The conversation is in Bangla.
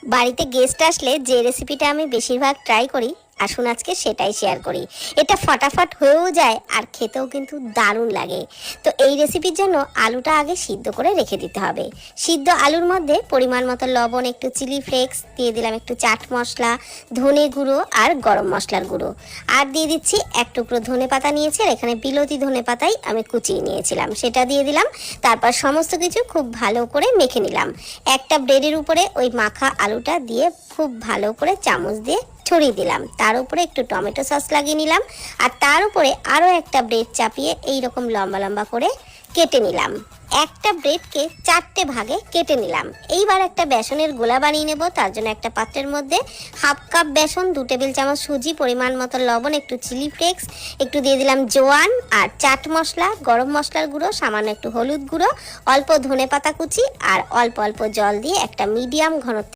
বাড়িতে গেস্ট আসলে যে রেসিপিটা আমি বেশিরভাগ ট্রাই করি, আসুন আজকে সেটাই শেয়ার করি। এটা ফটাফট হয়েও যায় আর খেতেও কিন্তু দারুণ লাগে। তো এই রেসিপির জন্য আলুটা আগে সিদ্ধ করে রেখে দিতে হবে। সিদ্ধ আলুর মধ্যে পরিমাণ মতো লবণ, একটু চিলি ফ্লেক্স দিয়ে দিলাম, একটু চাট মশলা, ধনে গুঁড়ো আর গরম মশলার গুঁড়ো, আর দিয়ে দিচ্ছি এক টুকরো ধনে পাতা নিয়েছি, আর এখানে বিলতি ধনে পাতাই আমি কুচিয়ে নিয়েছিলাম, সেটা দিয়ে দিলাম। তারপর সমস্ত কিছু খুব ভালো করে মেখে নিলাম। একটা ব্রেডের উপরে ওই মাখা আলুটা দিয়ে খুব ভালো করে চামচ দিয়ে ছড়িয়ে দিলাম। তার উপরে একটু টমেটো সস লাগিয়ে নিলাম, আর তার উপরে আরও একটা ব্রেড চাপিয়ে এই রকম লম্বা লম্বা করে কেটে নিলাম। একটা ব্রেডকে 4টে ভাগে কেটে নিলাম। এইবার একটা বেসনের গোলা বানিয়ে নেব। তার জন্য একটা পাত্রের মধ্যে হাফ কাপ বেসন, 2 টেবিল চামচ সুজি, পরিমাণ মতো লবণ, একটু চিলি ফ্লেক্স, একটু দিয়ে দিলাম জোয়ান আর চাট মশলা, গরম মশলার গুঁড়ো, সামান্য একটু হলুদ গুঁড়ো, অল্প ধনে পাতা কুচি আর অল্প অল্প জল দিয়ে একটা মিডিয়াম ঘনত্ব